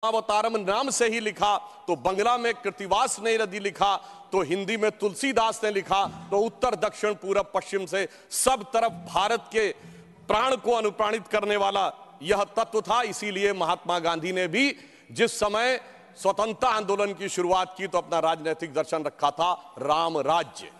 अवतारम नाम से ही लिखा, तो बंगला में कृतिवास ने यदि लिखा, तो हिंदी में तुलसीदास ने लिखा, तो उत्तर दक्षिण पूरब पश्चिम से सब तरफ भारत के प्राण को अनुप्राणित करने वाला यह तत्व था। इसीलिए महात्मा गांधी ने भी जिस समय स्वतंत्रता आंदोलन की शुरुआत की तो अपना राजनीतिक दर्शन रखा था राम राज्य,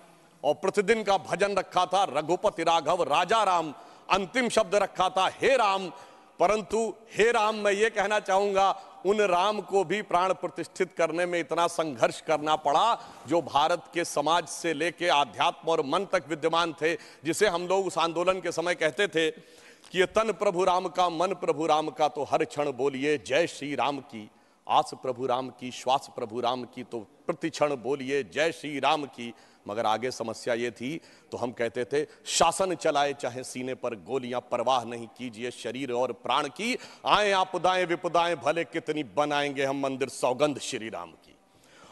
और प्रतिदिन का भजन रखा था रघुपति राघव राजा राम, अंतिम शब्द रखा था हे राम। परंतु हे राम, मैं ये कहना चाहूंगा उन राम को भी प्राण प्रतिष्ठित करने में इतना संघर्ष करना पड़ा जो भारत के समाज से लेके आध्यात्म और मन तक विद्यमान थे, जिसे हम लोग उस आंदोलन के समय कहते थे कि ये तन प्रभु राम का, मन प्रभु राम का, तो हर क्षण बोलिए जय श्री राम की, आस प्रभु राम की, श्वास प्रभु राम की, तो प्रति क्षण बोलिए जय श्री राम की। मगर आगे समस्या ये थी, तो हम कहते थे शासन चलाए चाहे सीने पर गोलियां, परवाह नहीं कीजिए शरीर और प्राण की, आए आपदाएं विपदाएं भले कितनी, बनाएंगे हम मंदिर सौगंध श्री राम की।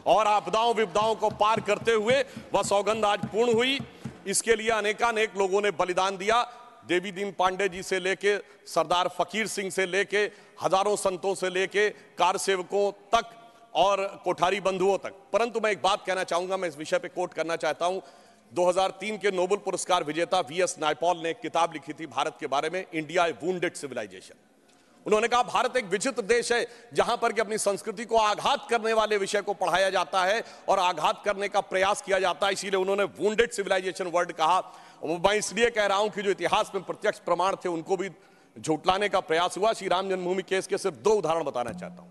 और आपदाओं विपदाओं को पार करते हुए वह सौगंध आज पूर्ण हुई। इसके लिए अनेकानेक लोगों ने बलिदान दिया, देवी दीन पांडे जी से लेके सरदार फकीर सिंह से लेके हजारों संतों से लेके कार सेवकों तक और कोठारी बंधुओं तक। परंतु मैं एक बात कहना चाहूंगा, मैं इस विषय पे कोट करना चाहता हूं। 2003 के नोबेल पुरस्कार विजेता वीएस नायपॉल ने एक किताब लिखी थी भारत के बारे में, इंडिया ए वुंडेड सिविलाइजेशन। उन्होंने कहा भारत एक विचित्र देश है जहां पर कि अपनी संस्कृति को आघात करने वाले विषय को पढ़ाया जाता है और आघात करने का प्रयास किया जाता है, इसीलिए उन्होंने वुंडेड सिविलाइजेशन वर्ड कहा। मैं इसलिए कह रहा हूं कि जो इतिहास में प्रत्यक्ष प्रमाण थे उनको भी झुटलाने का प्रयास हुआ। श्री राम जन्मभूमि केस के सिर्फ 2 उदाहरण बताना चाहता हूं।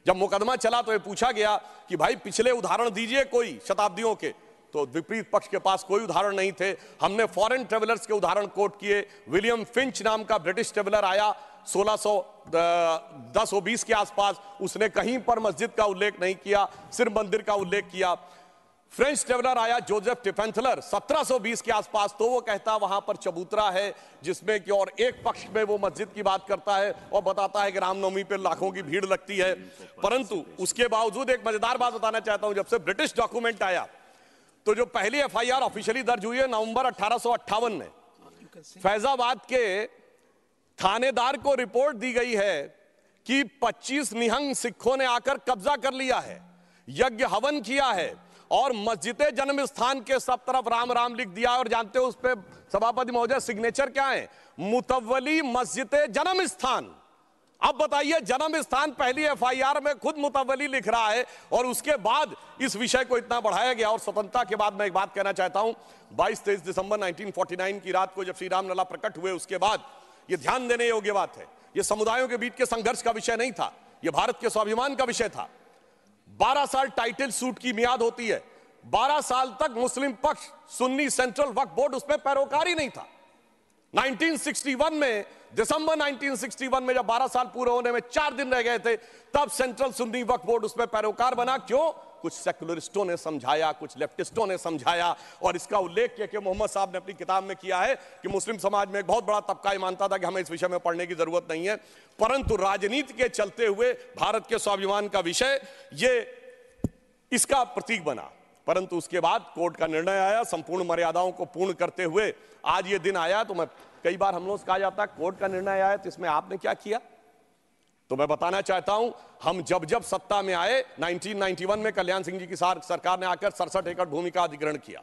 जब मुकदमा चला तो ये पूछा गया कि भाई पिछले उदाहरण दीजिए कोई शताब्दियों के, तो विपरीत पक्ष के पास कोई उदाहरण नहीं थे। हमने फॉरेन ट्रेवलर्स के उदाहरण कोट किए। विलियम फिंच नाम का ब्रिटिश ट्रेवलर आया 1610-20 के आसपास, उसने कहीं पर मस्जिद का उल्लेख नहीं किया, सिर्फ मंदिर का उल्लेख किया। फ्रेंच ट्रेवलर आया जोसेफ टिफेंथलर 1720 के आसपास, तो वो कहता वहां पर चबूतरा है जिसमें कि और एक पक्ष में वो मस्जिद की बात करता है और बताता है कि रामनवमी पे लाखों की भीड़ लगती है। परंतु उसके बावजूद एक मजेदार बात बताना चाहता हूं, जब से ब्रिटिश डॉक्यूमेंट आया तो जो पहली एफआईआर ऑफिशियली दर्ज हुई है नवंबर 1858 में, फैजाबाद के थानेदार को रिपोर्ट दी गई है कि 25 निहंग सिखों ने आकर कब्जा कर लिया है, यज्ञ हवन किया है और मस्जिद जन्म स्थान के सब तरफ राम राम लिख दिया। और जानते हो उस पे सभापति महोदय सिग्नेचर क्या है? मुतव्वली मस्जिद जन्म स्थान। अब बताइए, जन्म स्थान पहली एफआईआर में खुद मुतव्वली लिख रहा है और उसके बाद इस विषय को इतना बढ़ाया गया। और स्वतंत्रता के बाद मैं एक बात कहना चाहता हूं, 22-23 दिसंबर 1949 की रात को जब श्री राम लला प्रकट हुए, उसके बाद यह ध्यान देने योग्य बात है, यह समुदायों के बीच के संघर्ष का विषय नहीं था, यह भारत के स्वाभिमान का विषय था। 12 साल टाइटल सूट की मियाद होती है, 12 साल तक मुस्लिम पक्ष सुन्नी सेंट्रल वक्फ बोर्ड उसमें पैरोकार ही नहीं था। 1961 में, दिसंबर 1961 में जब 12 साल पूरे होने में 4 दिन रह गए थे, तब सेंट्रल सुन्नी वक्फ बोर्ड उसमें पैरोकार बना। क्यों? कुछ सेकुलरिस्टों ने समझाया, कुछ लेफ्टिस्टों ने समझाया, और इसका उल्लेख किया कि मोहम्मद साहब ने अपनी किताब में किया है कि मुस्लिम समाज में एक बहुत बड़ा तबका ये मानता था कि हमें इस विषय में पढ़ने की जरूरत नहीं है। परंतु राजनीति के चलते हुए भारत के स्वाभिमान का विषय ये इसका प्रतीक बना। परंतु उसके बाद कोर्ट का निर्णय आया, संपूर्ण मर्यादाओं को पूर्ण करते हुए आज ये दिन आया। तो मैं कई बार हम लोग कहा जाता है कोर्ट का निर्णय आया तो इसमें आपने क्या किया, तो मैं बताना चाहता हूं, हम जब जब सत्ता में आए 1991 में कल्याण सिंह जी की सरकार ने आकर 67 एकड़ भूमि का अधिग्रहण किया।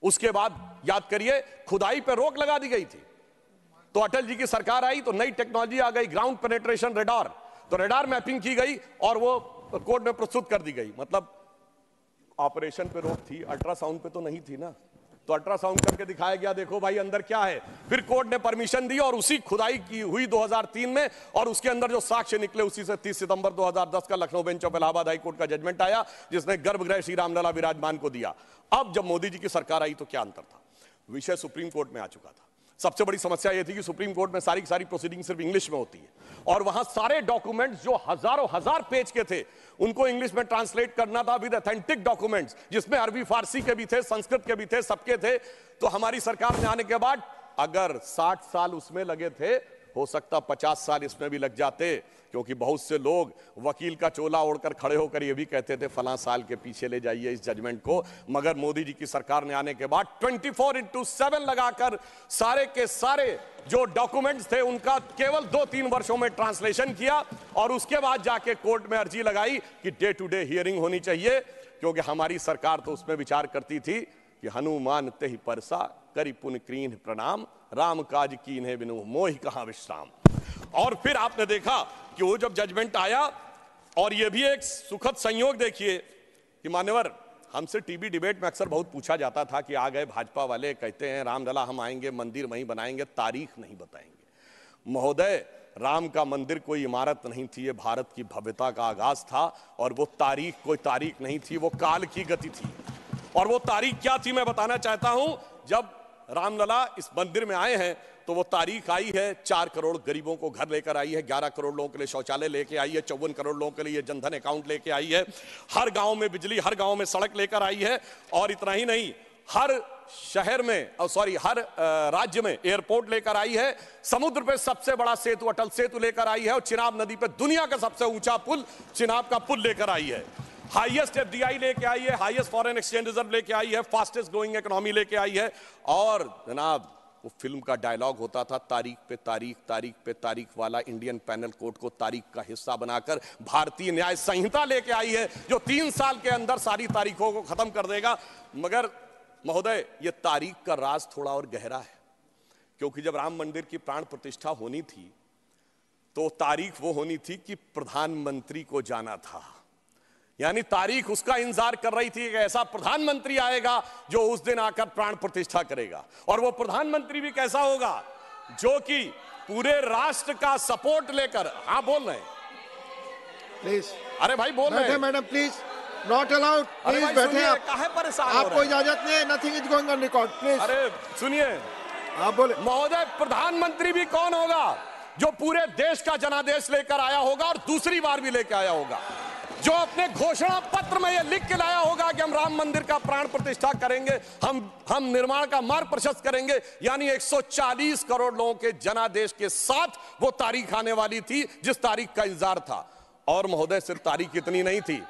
उसके बाद याद करिए खुदाई पर रोक लगा दी गई थी। तो अटल जी की सरकार आई तो नई टेक्नोलॉजी आ गई, ग्राउंड पेनिट्रेशन रेडार, तो रेडार मैपिंग की गई और वो कोर्ट में प्रस्तुत कर दी गई। मतलब ऑपरेशन पे रोक थी, अल्ट्रासाउंड पे तो नहीं थी ना, तो अल्ट्रासाउंड करके दिखाया गया देखो भाई अंदर क्या है। फिर कोर्ट ने परमिशन दी और उसी खुदाई की हुई 2003 में, और उसके अंदर जो साक्ष्य निकले उसी से 30 सितंबर 2010 का Lucknow bench of Allahabad high court का जजमेंट आया जिसने गर्भगृह श्री रामलला विराजमान को दिया। अब जब मोदी जी की सरकार आई तो क्या अंतर था? विषय सुप्रीम कोर्ट में आ चुका था। सबसे बड़ी समस्या यह थी कि सुप्रीम कोर्ट में सारी की सारी प्रोसीडिंग सिर्फ इंग्लिश में होती है और वहां सारे डॉक्यूमेंट्स जो हजारों हजार पेज के थे उनको इंग्लिश में ट्रांसलेट करना था विद ऑथेंटिक डॉक्यूमेंट्स, जिसमें अरबी फारसी के भी थे, संस्कृत के भी थे, सबके थे। तो हमारी सरकार में आने के बाद अगर 60 साल उसमें लगे थे, हो सकता 50 साल इसमें भी लग जाते। क्योंकि बहुत से लोग वकील का चोला ओढ़कर खड़े होकर ये भी कहते थे फलां साल के पीछे ले जाइए इस जजमेंट को, मगर मोदी जी की सरकार ने आने के बाद 24/7 लगाकर सारे के सारे जो डॉक्यूमेंट्स थे उनका केवल 2-3 वर्षों में ट्रांसलेशन किया और उसके बाद जाके कोर्ट में अर्जी लगाई कि डे टू डे हियरिंग होनी चाहिए, क्योंकि हमारी सरकार तो उसमें विचार करती थी कि हनुमान तेहि परसा करि पुन कीन्ह प्रणाम, राम काज कीन्हे बिनु मोहि कहां विश्राम। और फिर आपने देखा कि वो जब जजमेंट आया, और ये भी एक सुखद संयोग देखिए कि मान्यवर, हमसे टीवी डिबेट में अक्सर बहुत पूछा जाता था कि आ गए भाजपा वाले, कहते हैं रामलला हम आएंगे मंदिर वहीं बनाएंगे, तारीख नहीं बताएंगे। महोदय, राम का मंदिर कोई इमारत नहीं थी, ये भारत की भव्यता का आगाज था, और वो तारीख कोई तारीख नहीं थी, वो काल की गति थी। और वो तारीख क्या थी मैं बताना चाहता हूं। जब रामलला इस मंदिर में आए हैं तो वो तारीख आई है 4 करोड़ गरीबों को घर लेकर आई है, 11 करोड़ लोगों के लिए शौचालय लेके आई है, 54 करोड़ लोगों के लिए जनधन अकाउंट लेके आई है, हर गांव में बिजली, हर गांव में सड़क लेकर आई है, और इतना ही नहीं, हर शहर में हर राज्य में एयरपोर्ट लेकर आई है, समुद्र पे सबसे बड़ा सेतु अटल सेतु लेकर आई है, और चिनाब नदी पे दुनिया का सबसे ऊंचा पुल चिनाब का पुल लेकर आई है, हाईएस्ट एफडीआई लेके आई है, हाईएस्ट फॉरेन एक्सचेंज रिजर्व लेके आई है, फास्टेस्ट ग्रोइंग इकोनॉमी लेके आई है। और जनाब, वो फिल्म का डायलॉग होता था, तारीख पे तारीख, तारीख पे तारीख वाला इंडियन पैनल कोड को तारीख का हिस्सा बनाकर भारतीय न्याय संहिता लेके आई है, जो 3 साल के अंदर सारी तारीखों को खत्म कर देगा। मगर महोदय, ये तारीख का राज थोड़ा और गहरा है, क्योंकि जब राम मंदिर की प्राण प्रतिष्ठा होनी थी तो तारीख वो होनी थी कि प्रधानमंत्री को जाना था, यानी तारीख उसका इंतजार कर रही थी कि ऐसा प्रधानमंत्री आएगा जो उस दिन आकर प्राण प्रतिष्ठा करेगा, और वो प्रधानमंत्री भी कैसा होगा जो कि पूरे राष्ट्र का सपोर्ट लेकर, हाँ बोल रहे हैं प्लीज, अरे भाई बोल रहे हैं madam please, not allowed, please बैठे आप, काहे परेशान हो रहे हैं? आपको इजाजत नहीं है, nothing is going on record, please. अरे सुनिए, आप बोले। महोदय, प्रधानमंत्री भी कौन होगा जो पूरे देश का जनादेश लेकर आया होगा और दूसरी बार भी लेकर आया होगा, जो अपने घोषणा पत्र में यह लिख के लाया होगा कि हम राम मंदिर का प्राण प्रतिष्ठा करेंगे, हम निर्माण का मार्ग प्रशस्त करेंगे, यानी 140 करोड़ लोगों के जनादेश के साथ वो तारीख आने वाली थी जिस तारीख का इंतजार था। और महोदय, सिर्फ तारीख इतनी नहीं थी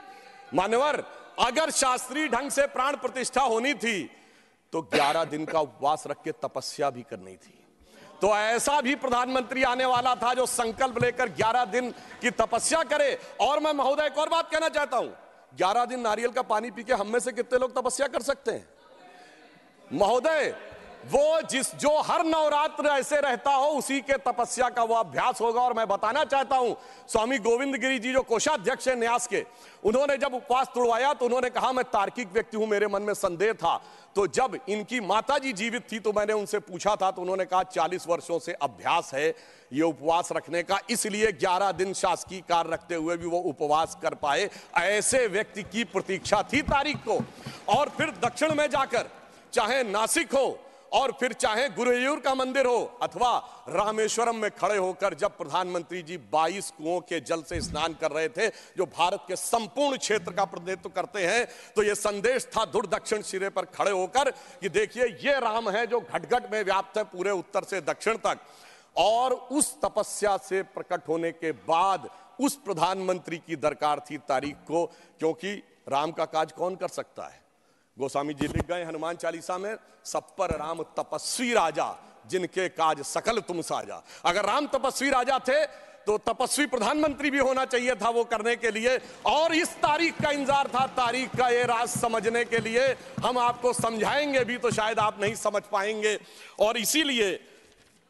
मान्यवर, अगर शास्त्रीय ढंग से प्राण प्रतिष्ठा होनी थी तो 11 दिन का उपवास रख के तपस्या भी करनी थी। तो ऐसा भी प्रधानमंत्री आने वाला था जो संकल्प लेकर 11 दिन की तपस्या करे। और मैं महोदय एक और बात कहना चाहता हूं, 11 दिन नारियल का पानी पी के हम में से कितने लोग तपस्या कर सकते हैं? महोदय, वो जो हर नवरात्र ऐसे रहता हो उसी के तपस्या का वो अभ्यास होगा। और मैं बताना चाहता हूं, स्वामी गोविंद गिरी जी जो कोषाध्यक्ष हैं न्यास के, उन्होंने जब उपवास तोड़वाया तो उन्होंने कहा मैं तार्किक व्यक्ति हूं, मेरे मन में संदेह था। तो जब इनकी माताजी जीवित थी तो मैंने उनसे पूछा था, तो उन्होंने कहा 40 वर्षों से अभ्यास है ये उपवास रखने का, इसलिए 11 दिन शासकीय कार्य रखते हुए भी वो उपवास कर पाए। ऐसे व्यक्ति की प्रतीक्षा थी तारीख को। और फिर दक्षिण में जाकर, चाहे नासिक हो और फिर चाहे गुरुवायूर का मंदिर हो अथवा रामेश्वरम में खड़े होकर जब प्रधानमंत्री जी 22 कुओं के जल से स्नान कर रहे थे, जो भारत के संपूर्ण क्षेत्र का प्रतिनिधित्व करते हैं, तो यह संदेश था दूर दक्षिण सिरे पर खड़े होकर कि देखिए ये राम है जो घट घट में व्याप्त है पूरे उत्तर से दक्षिण तक। और उस तपस्या से प्रकट होने के बाद उस प्रधानमंत्री की दरकार थी तारीख को, क्योंकि राम का काज कौन कर सकता है? गोस्वामी जी लिख गए हनुमान चालीसा में, सब पर राम तपस्वी राजा जिनके काज सकल तुम साजा। अगर राम तपस्वी राजा थे तो तपस्वी प्रधानमंत्री भी होना चाहिए था वो करने के लिए। और इस तारीख का इंतजार था, तारीख का ये राज समझने के लिए। हम आपको समझाएंगे भी तो शायद आप नहीं समझ पाएंगे। और इसीलिए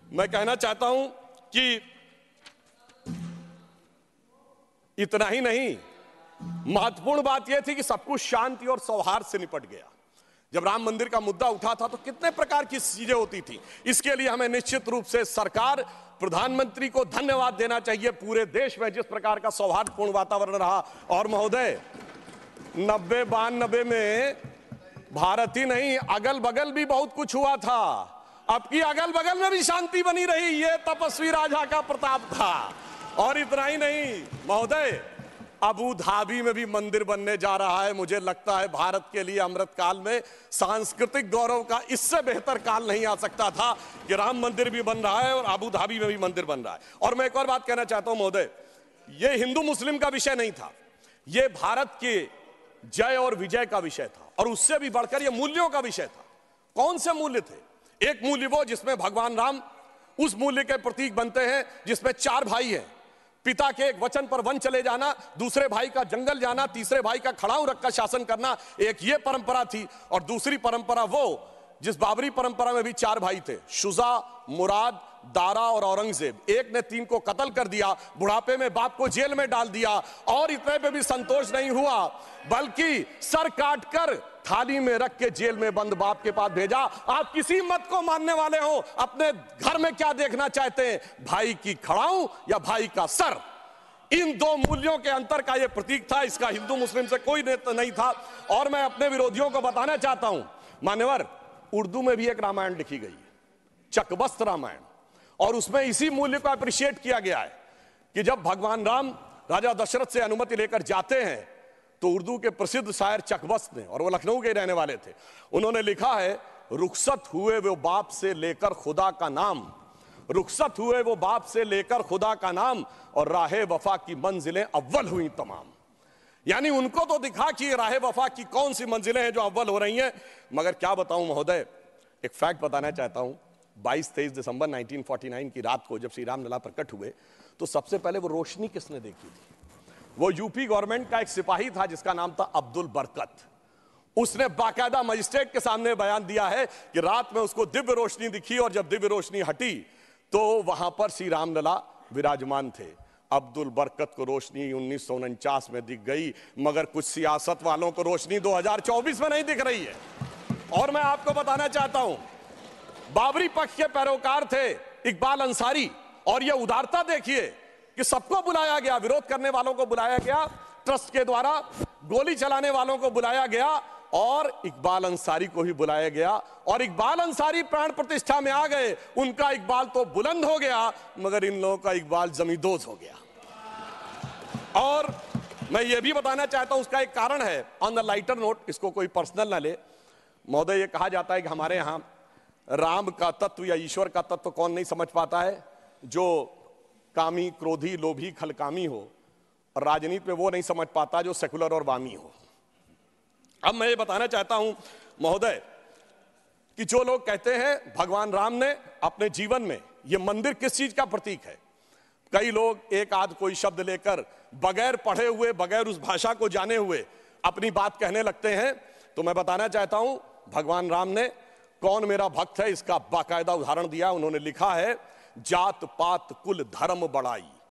मैं कहना चाहता हूं कि इतना ही नहीं, महत्वपूर्ण बात यह थी कि सब कुछ शांति और सौहार्द से निपट गया। जब राम मंदिर का मुद्दा उठा था तो कितने प्रकार की चीजें होती थी। इसके लिए हमें निश्चित रूप से सरकार, प्रधानमंत्री को धन्यवाद देना चाहिए पूरे देश में जिस प्रकार का सौहार्दपूर्ण वातावरण रहा। और महोदय, 90-92 में भारत ही नहीं अगल बगल भी बहुत कुछ हुआ था। अब की अगल बगल में भी शांति बनी रही, ये तपस्वी राजा का प्रताप था। और इतना ही नहीं महोदय, अबू धाबी में भी मंदिर बनने जा रहा है। मुझे लगता है भारत के लिए अमृत काल में सांस्कृतिक गौरव का इससे बेहतर काल नहीं आ सकता था कि राम मंदिर भी बन रहा है और अबू धाबी में भी मंदिर बन रहा है। और मैं एक और बात कहना चाहता हूं महोदय, ये हिंदू मुस्लिम का विषय नहीं था, ये भारत के जय और विजय का विषय था, और उससे भी बढ़कर ये मूल्यों का विषय था। कौन से मूल्य थे? एक मूल्य वो जिसमें भगवान राम उस मूल्य के प्रतीक बनते हैं जिसमें 4 भाई हैं, पिता के एक वचन पर वन चले जाना, दूसरे भाई का जंगल जाना, तीसरे भाई का खड़ाऊ रखकर शासन करना, एक ये परंपरा थी। और दूसरी परंपरा वो जिस बाबरी परंपरा में भी 4 भाई थे, शुजा, मुराद, दारा और औरंगजेब। एक ने 3 को कत्ल कर दिया, बुढ़ापे में बाप को जेल में डाल दिया, और इतने पे भी संतोष नहीं हुआ, बल्कि सर काटकर थाली में रख के जेल में बंद बाप के पास भेजा। आप किसी मत को मानने वाले हो, अपने घर में क्या देखना चाहते हैं, भाई की खड़ाऊ या भाई का सर? इन 2 मूल्यों के अंतर का यह प्रतीक था। इसका हिंदू मुस्लिम से कोई नहीं था। और मैं अपने विरोधियों को बताना चाहता हूं, मान्यवर, उर्दू में भी एक रामायण लिखी गई है, चकबस्त रामायण, और उसमें इसी मूल्य को अप्रिशिएट किया गया है कि जब भगवान राम राजा दशरथ से अनुमति लेकर जाते हैं तो उर्दू के प्रसिद्ध शायर चकबस्त ने, और वो लखनऊ के रहने वाले थे, उन्होंने लिखा है, रुखसत हुए वो बाप से लेकर खुदा का नाम, रुखसत हुए वो बाप से लेकर खुदा का नाम, और राहे वफा की मंजिलें अव्वल हुई तमाम। यानी उनको तो दिखा कि राहे वफा की कौन सी मंजिलें हैं जो अव्वल हो रही हैं। मगर क्या बताऊं महोदय, एक फैक्ट बताना चाहता हूं। 22-23 दिसंबर 1949 की रात को जब श्री राम लला प्रकट हुए तो सबसे पहले वो रोशनी किसने देखी थी? वो यूपी गवर्नमेंट का एक सिपाही था जिसका नाम था अब्दुल बरकत। उसने बाकायदा मजिस्ट्रेट के सामने बयान दिया है कि रात में उसको दिव्य रोशनी दिखी, और जब दिव्य रोशनी हटी तो वहां पर श्री राम लला विराजमान थे। अब्दुल बरकत को रोशनी 1949 में दिख गई, मगर कुछ सियासत वालों को रोशनी 2024 में नहीं दिख रही है। और मैं आपको बताना चाहता हूं, बाबरी पक्ष के पैरोकार थे इकबाल अंसारी, और यह उदारता देखिए कि सबको बुलाया गया, विरोध करने वालों को बुलाया गया, ट्रस्ट के द्वारा गोली चलाने वालों को बुलाया गया, और इकबाल अंसारी को ही बुलाया गया, और इकबाल अंसारी प्राण प्रतिष्ठा में आ गए। उनका इकबाल तो बुलंद हो गया, मगर इन लोगों का इकबाल जमींदोज हो गया। और मैं ये भी बताना चाहता हूं, उसका एक कारण है, ऑन द लाइटर नोट, इसको कोई पर्सनल ना ले महोदय। ये कहा जाता है कि हमारे यहां राम का तत्व या ईश्वर का तत्व कौन नहीं समझ पाता है? जो कामी, क्रोधी, लोभी, खलकामी हो। और राजनीति में वो नहीं समझ पाता जो सेकुलर और वामी हो। अब मैं ये बताना चाहता हूं महोदय कि जो लोग कहते हैं भगवान राम ने अपने जीवन में, ये मंदिर किस चीज का प्रतीक है, कई लोग एक आध कोई शब्द लेकर बगैर पढ़े हुए, बगैर उस भाषा को जाने हुए अपनी बात कहने लगते हैं। तो मैं बताना चाहता हूं, भगवान राम ने कौन मेरा भक्त है इसका बाकायदा उदाहरण दिया। उन्होंने लिखा है, जात पात कुल धर्म बड़ाई,